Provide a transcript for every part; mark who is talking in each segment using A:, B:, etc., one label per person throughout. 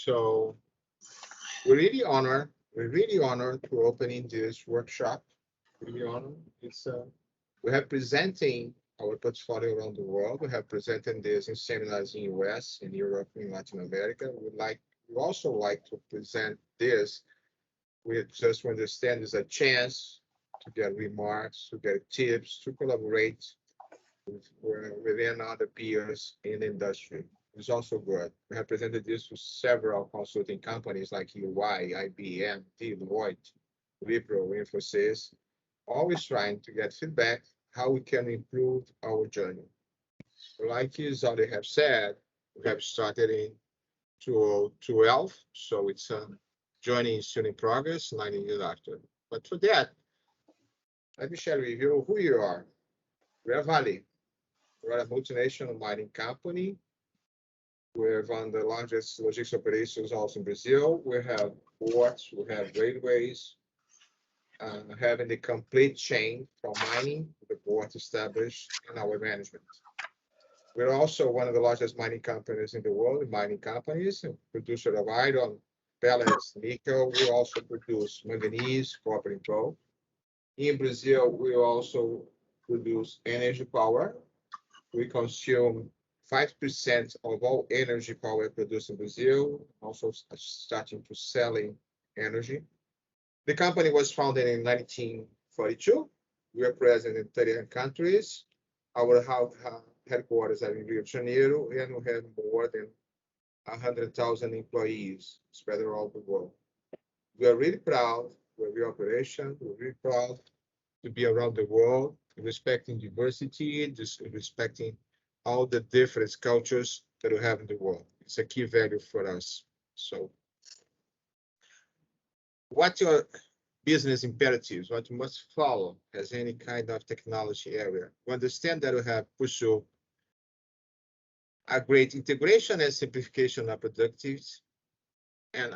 A: So we're really honored to opening this workshop. Really honored. We have presenting our portfolio around the world. We have presented this in seminars in US, in Europe, in Latin America. We also like to present this. We just understand it's a chance to get remarks, to get tips, to collaborate within other peers in the industry. It's also good. We have presented this to several consulting companies like UI, IBM, Deloitte, Wipro, Infosys, always trying to get feedback how we can improve our journey. Like as already have said, we have started in 2012, so it's a journey still in progress, 9 years after. But for that, let me share with you who you are. We are Vale. We're a multinational mining company. We're one of the largest logistics operations also in Brazil. We have ports, we have railways, having the complete chain from mining to the port established in our management. We're also one of the largest mining companies in the world, mining companies, a producer of iron, pellets, nickel. We also produce manganese, copper, and gold. In Brazil, we also produce energy power. We consume 5% of all energy power produced in Brazil, also starting to selling energy. The company was founded in 1942. We are present in 30 countries. Our headquarters are in Rio de Janeiro, and we have more than 100,000 employees spread around the world. We are really proud with the operation. We're really proud to be around the world, respecting diversity, respecting all the different cultures that we have in the world. It's a key value for us. So, what's your business imperatives? What you must follow as any kind of technology area? We understand that we have pursued a great integration and simplification of productivities. And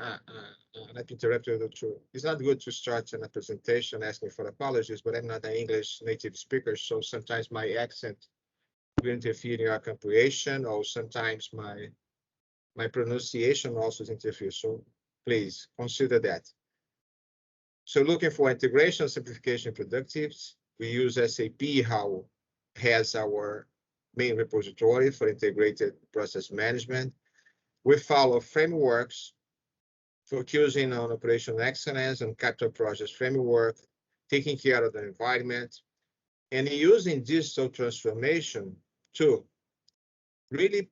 A: let me interrupt you. It's not good to start in a presentation asking for apologies, but I'm not an English native speaker, so sometimes my accent will interfere in your comprehension, or sometimes my pronunciation also interferes. So please consider that. So looking for integration, simplification, productivities, we use SAP as our main repository for integrated process management. We follow frameworks focusing on operational excellence and capital projects framework, taking care of the environment, and using digital transformation to really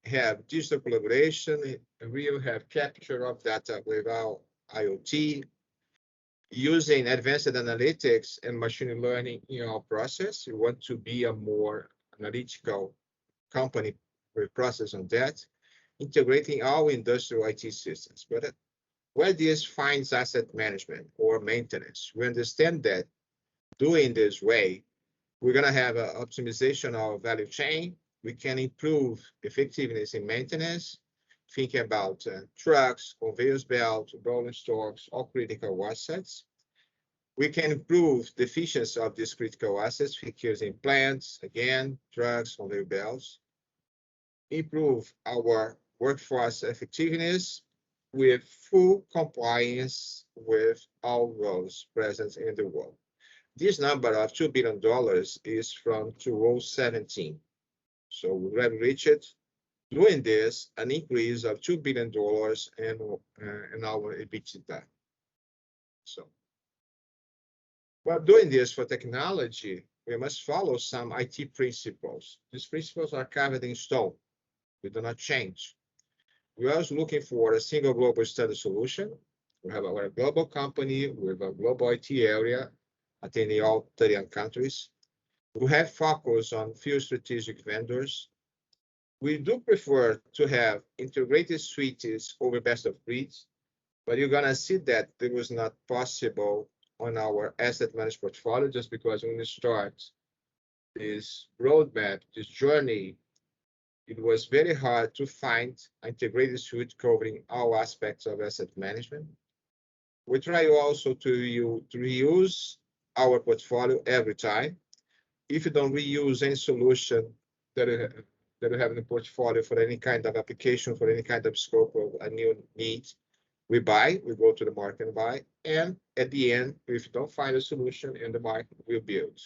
A: have digital collaboration. We will have capture of data without IoT, using advanced analytics and machine learning in our process. We want to be a more analytical company with process on that, integrating our industrial IT systems. But where this finds asset management or maintenance, we understand that doing this way, we're going to have an optimization of value chain. We can improve effectiveness in maintenance, thinking about trucks, conveyors belt, rolling stocks, all critical assets. We can improve the efficiency of these critical assets, figures in plants, again, trucks, conveyor belts. Improve our workforce effectiveness with full compliance with all roles present in the world. This number of $2 billion is from 2017. So we have reached, doing this, an increase of $2 billion in our EBITDA. So, while doing this for technology, we must follow some IT principles. These principles are carved in stone. We do not change. We are also looking for a single global standard solution. We have our global company with a global IT area attending all 30 countries. We have focus on few strategic vendors. We do prefer to have integrated suites over best of breeds, but you're gonna see that it was not possible on our asset management portfolio just because when we start this roadmap, this journey, it was very hard to find an integrated suite covering all aspects of asset management. We try also to reuse our portfolio every time. If you don't reuse any solution that that we have in the portfolio for any kind of application, for any kind of scope of a new need. We buy, we go to the market and buy, and at the end, if we don't find a solution in the market, we build.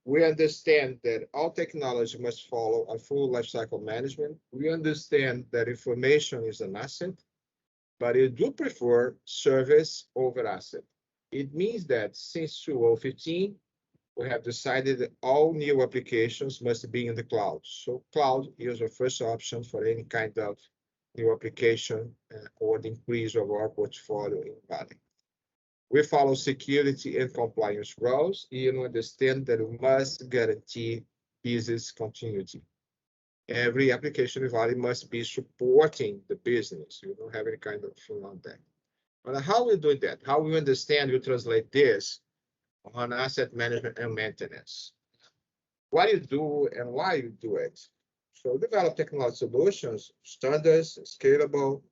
A: We understand that all technology must follow a full lifecycle management. We understand that information is an asset, but we do prefer service over asset. It means that since 2015, we have decided that all new applications must be in the cloud. So cloud is our first option for any kind of new application or the increase of our portfolio in Vale. We follow security and compliance rules. You understand that we must guarantee business continuity. Every application in Vale must be supporting the business. You don't have any kind of thing on that. But how we do that? How we understand, we translate this on asset management and maintenance. What you do and why you do it. So develop technology solutions, standards, scalable,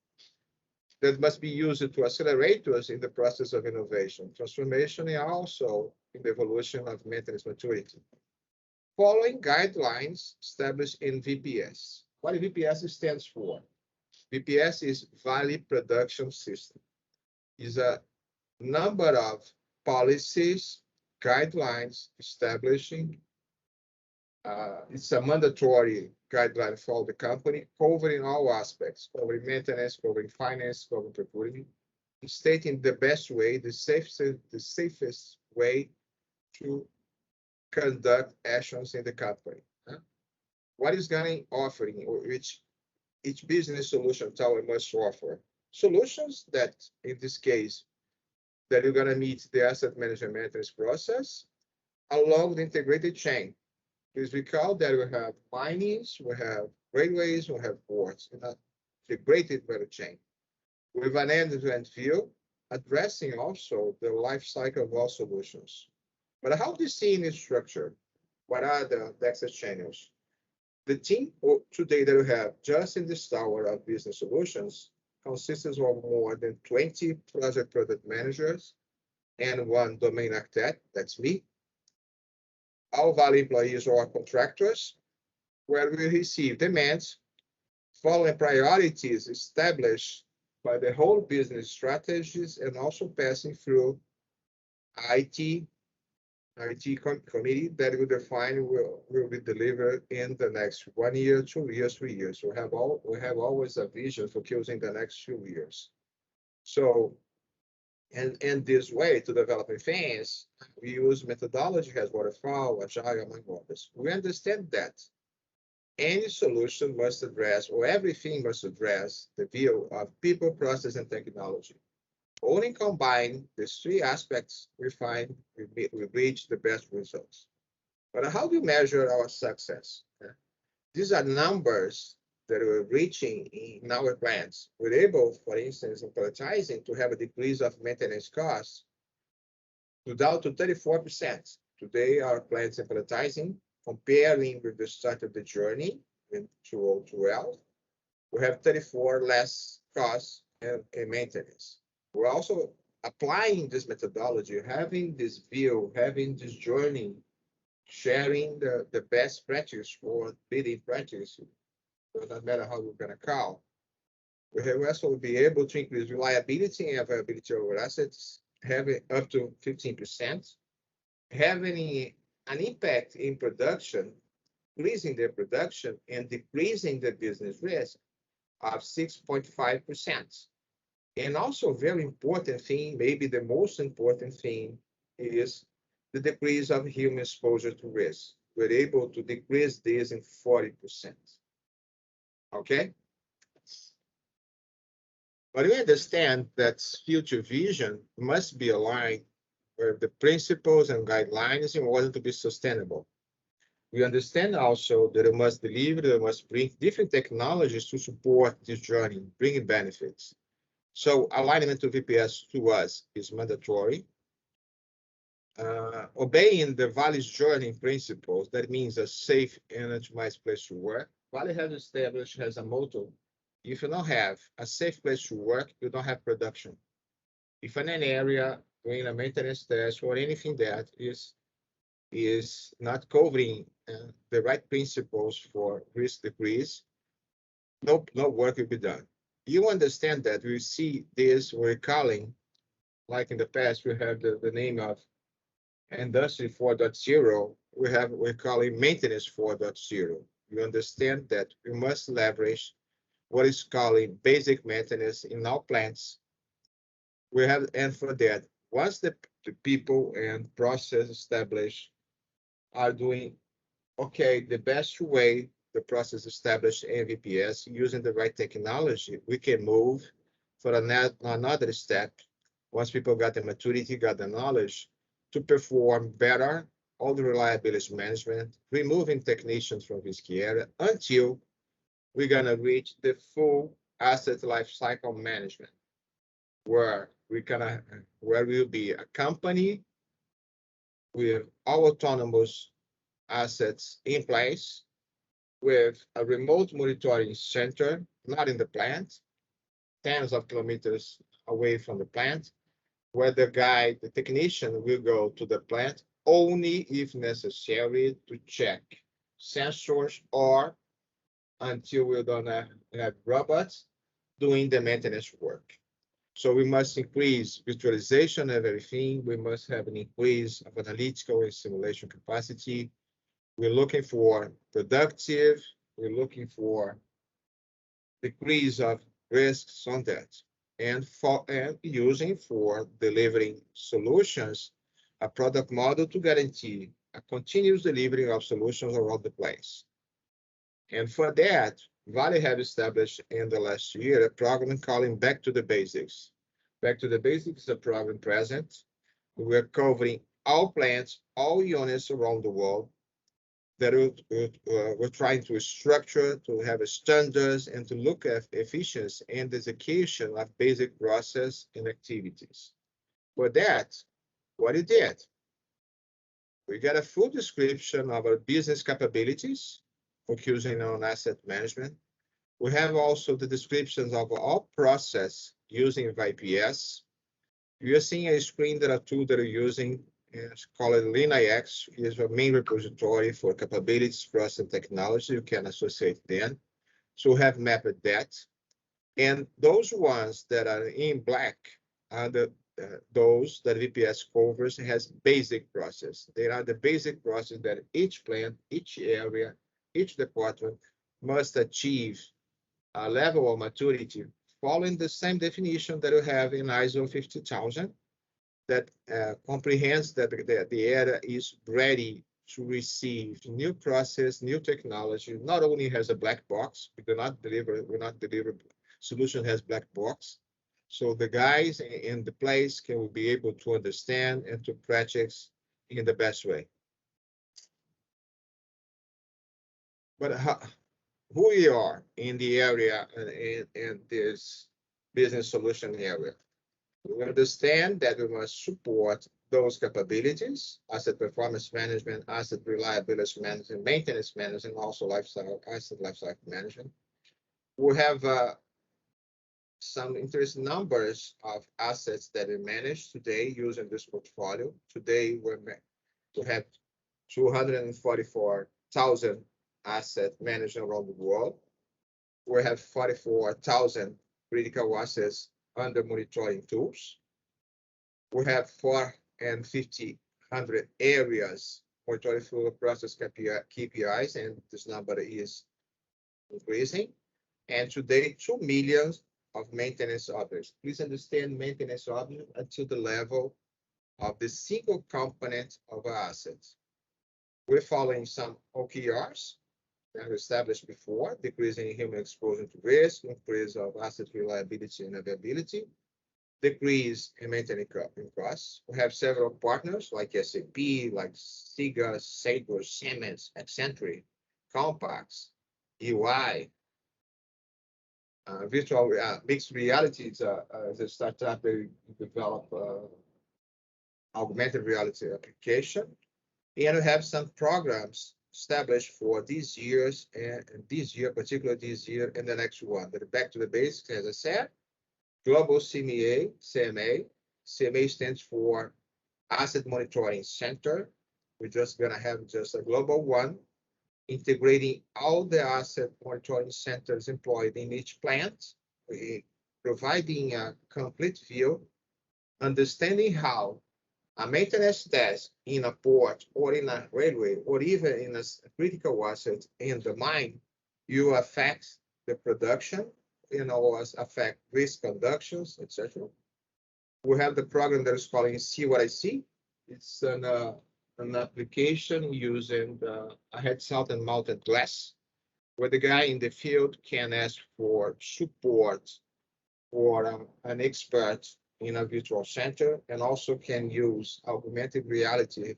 A: that must be used to accelerate us in the process of innovation, transformation, and also in the evolution of maintenance maturity. Following guidelines established in VPS. What VPS stands for? VPS is Vale Production System. It's a number of policies, guidelines establishing. It's a mandatory guideline for the company, covering all aspects, covering maintenance, covering finance, covering procurement, stating the best way, the safest way to conduct actions in the company. What is going offering, which each business solution tower must offer? Solutions that, in this case, that you're going to meet the asset management maintenance process along the integrated chain. Please recall that we have minings, we have railways, we have ports in a integrated value chain with an end-to-end view, addressing also the life cycle of all solutions. But how this team is structured? What are the access channels? The team today that we have just in this tower of business solutions consists of more than 20 project product managers and one domain architect, that's me. All Vale employees are contractors, where we receive demands following priorities established by the whole business strategies and also passing through IT committee that will define will be delivered in the next 1 year, 2 years, 3 years. We have always a vision for using the next few years. So, and this way to developing things, we use methodology as waterfall, agile, among others. We understand that any solution must address, or everything must address, the view of people, process, and technology. Only combine these three aspects, we reach the best results. But how do you measure our success? These are numbers that we're reaching in our plants. We're able, for instance, in pelletizing, to have a decrease of maintenance costs down to 34%. Today, our plants in pelletizing, comparing with the start of the journey in 2012, we have 34 less costs in maintenance. We're also applying this methodology, having this view, having this journey, sharing the best practice or leading practice. It doesn't matter how we're going to call. We will also be able to increase reliability and availability of our assets, having up to 15%, having an impact in production, increasing the production and decreasing the business risk of 6.5%. And also a very important thing, maybe the most important thing, is the decrease of human exposure to risk. We're able to decrease this in 40%. Okay? But we understand that future vision must be aligned with the principles and guidelines in order to be sustainable. We understand also that it must deliver, it must bring different technologies to support this journey, bringing benefits. So alignment to VPS to us is mandatory. Obeying the Vale's journey principles, that means a safe and optimized place to work. Vale has established as a motto, if you don't have a safe place to work, you don't have production. If in an area doing a maintenance test or anything that is not covering the right principles for risk decrease, no work will be done. You understand that we see this, we're calling, like in the past, we have the name of Industry 4.0, we're calling maintenance 4.0. You understand that we must leverage what is calling basic maintenance in our plants. We have, and for that, once the people and process established are doing okay, the best way the process established MVPs using the right technology, we can move for another step. Once people got the maturity, got the knowledge to perform better all the reliability management, removing technicians from risky area until we're gonna reach the full asset life cycle management, where we'll be a company with all autonomous assets in place with a remote monitoring center, not in the plant, tens of kilometers away from the plant, where the technician will go to the plant only if necessary to check sensors or until we're gonna have robots doing the maintenance work. So we must increase virtualization of everything. We must have an increase of analytical and simulation capacity. We're looking for productive. We're looking for decrease of risks on that, and using for delivering solutions, a product model to guarantee a continuous delivery of solutions around the place. And for that, Vale have established in the last year a program calling Back to the Basics. Back to the Basics is a program present. We're covering all plants, all units around the world that we're trying to structure, to have standards, and to look at efficiency and execution of basic process and activities. For that, what it did, we got a full description of our business capabilities, focusing on asset management. We have also the descriptions of all process using VIPS. You are seeing a screen that a tool that are using, it's called LeanIX, is a main repository for capabilities, process, and technology. You can associate them. So we have mapped that. And those ones that are in black are those that VPS covers has basic process. They are the basic process that each plant, each area, each department must achieve a level of maturity following the same definition that we have in ISO 50000, that comprehends that the area is ready to receive new process, new technology. Not only has a black box, we're not deliver solution has black box. So the guys in the place can be able to understand and to practice in the best way. But who we are in the area and in this business solution area. We understand that we must support those capabilities, asset performance management, asset reliability management, maintenance management, also asset lifecycle management. We have some interesting numbers of assets that we manage today using this portfolio. Today, we have 244,000 assets managed around the world. We have 44,000 critical assets under monitoring tools. We have 450 areas monitoring through process KPIs, and this number is increasing. And today, 2 million of maintenance objects. Please understand maintenance objects until the level of the single component of our assets. We're following some OKRs that were established before, decreasing human exposure to risk, increase of asset reliability and availability, decrease in maintenance costs. We have several partners like SAP, like Siga, Sabre, Siemens, Accenture, Compax, UI. Virtual mixed reality is a startup that develop augmented reality application. And we have some programs established for these years and this year, particularly this year and the next one. But back to the basics, as I said, Global CMA. CMA stands for Asset Monitoring Center. We're just gonna have just a global one integrating all the asset monitoring centers employed in each plant, providing a complete view, understanding how a maintenance task in a port or in a railway or even in a critical asset in the mine, you affect the production, affect risk conductions, etc. We have the program that is calling See What I See. It's an application using a headset and mounted glass, where the guy in the field can ask for support or an expert in a virtual center, and also can use augmented reality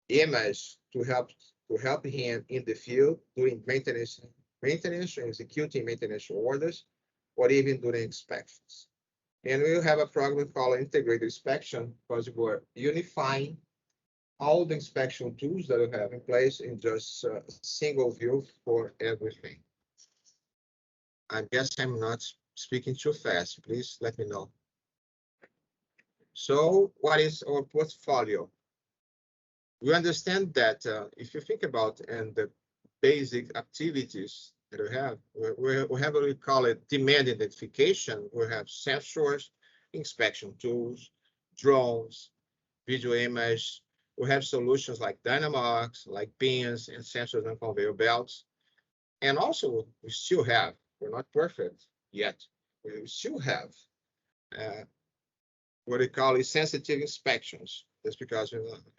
A: image to help him in the field doing maintenance, executing maintenance orders, or even doing inspections. And we'll have a program called integrated inspection, because we're unifying all the inspection tools that we have in place in just a single view for everything. I guess I'm not speaking too fast. Please let me know. So what is our portfolio? We understand that if you think about and the basic activities that we have what we call it demand identification. We have sensors, inspection tools, drones, video image. We have solutions like Dynamox, like bins and sensors and conveyor belts. And also we still have, we're not perfect yet, we still have what we call is sensitive inspections. That's because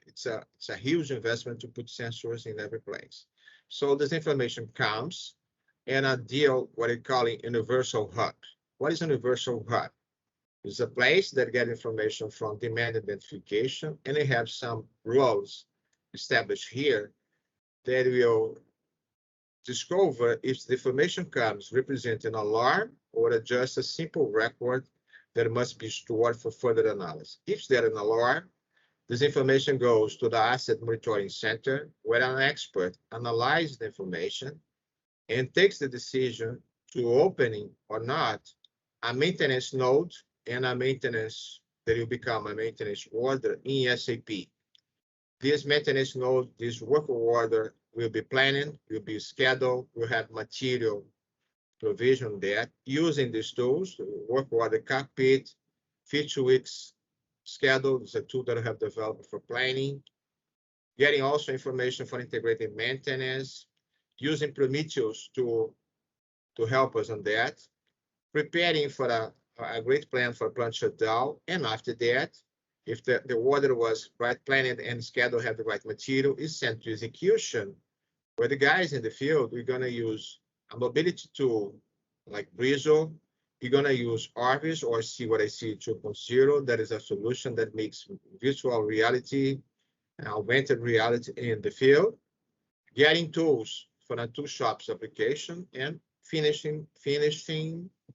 A: it's a huge investment to put sensors in every place. So this information comes and I deal what we call a universal hub. What is a universal hub? It's a place that gets information from demand identification, and they have some roles established here that will discover if the information comes representing an alarm or just a simple record that must be stored for further analysis. If there's an alarm, this information goes to the asset monitoring center, where an expert analyzes the information and takes the decision to opening or not a maintenance node and a maintenance that will become a maintenance order in SAP. This maintenance node, this work order will be planned, will be scheduled, will have material provision there using these tools, work order cockpit, feature weeks schedule is a tool that I have developed for planning, getting also information for integrated maintenance, using Prometheus to help us on that, preparing for a great plan for plant shutdown, and after that, if the order was right planned and scheduled, have the right material, is sent to execution, where the guys in the field, we're going to use a mobility tool like Brizo. You're going to use Arvis or See What I See 2.0. That is a solution that makes virtual reality and augmented reality in the field, getting tools for a tool shops application, and finishing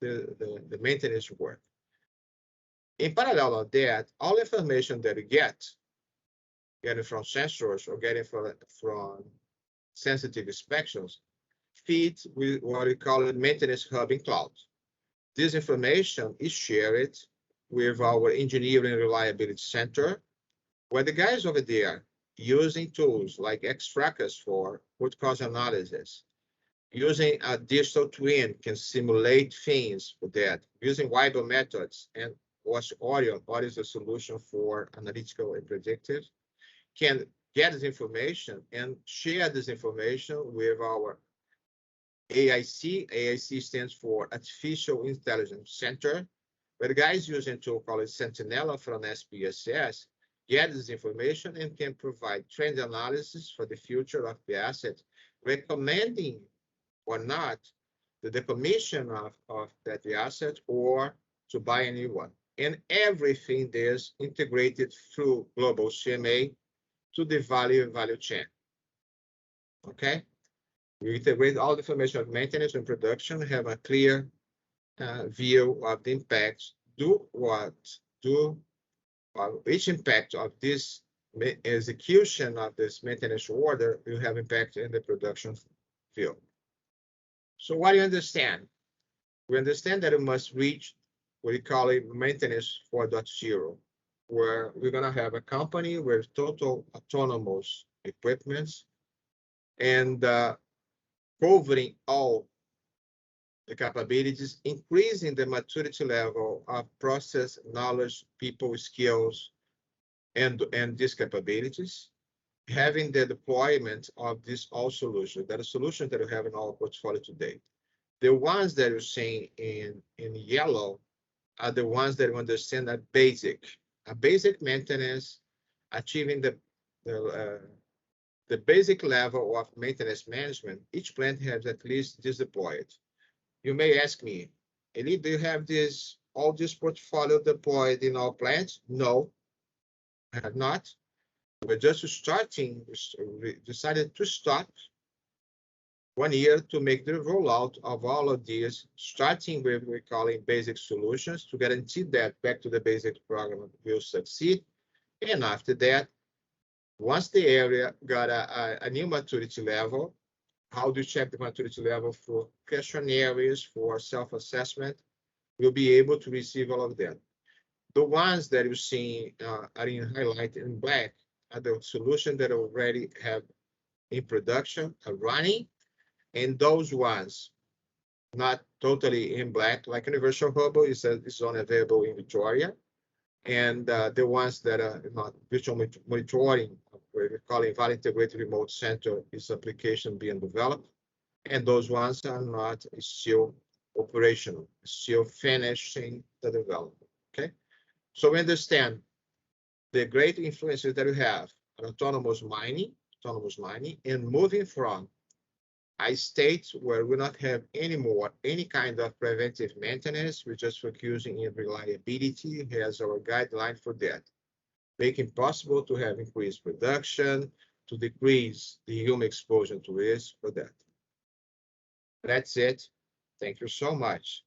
A: the maintenance work. In parallel of that, all information that you getting from sensors or getting from sensitive inspections, feeds with what we call a maintenance hub in cloud. This information is shared with our engineering reliability center, where the guys over there using tools like Xtrackers for root cause analysis, using a digital twin can simulate things for that, using Weibull methods and Orion, what is a solution for analytical and predictive, can get this information and share this information with our AIC. AIC stands for Artificial Intelligence Center, where the guys using a tool called Sentinella from SPSS get this information and can provide trend analysis for the future of the asset, recommending or not the decommission of that asset or to buy a new one. And everything is integrated through global CMA to the value chain. Okay? We integrate all the information of maintenance and production, have a clear view of the impacts, which impact of this execution of this maintenance order will have impact in the production field. So what do you understand? We understand that we must reach what we call a maintenance 4.0, where we're going to have a company with total autonomous equipment and covering all the capabilities, increasing the maturity level of process, knowledge, people skills, and these capabilities, having the deployment of this all solution, that is solution that we have in our portfolio today. The ones that you're seeing in yellow are the ones that we understand are basic, a basic maintenance, achieving the basic level of maintenance management. Each plant has at least this deployed. You may ask me, Eli, do you have all this portfolio deployed in all plants? No, I have not. We're just starting, we decided to stop 1 year to make the rollout of all of these, starting with what we're calling basic solutions to guarantee that back to the basic program will succeed. And after that, once the area got a new maturity level, how do you check the maturity level for questionnaires, for self-assessment? We'll be able to receive all of that. The ones that you see are in highlight in black are the solutions that already have in production, are running, and those ones not totally in black, like Universal Hubble is only available in Victoria, and the ones that are not visual monitoring, we're calling Vale Integrated Remote Center, is application being developed, and those ones are not still operational, still finishing the development. Okay, so we understand the great influences that we have on autonomous mining, and moving from a state where we not have anymore any kind of preventive maintenance, we're just focusing in reliability as our guideline for that, making possible to have increased production, to decrease the human exposure to risk for that. That's it. Thank you so much.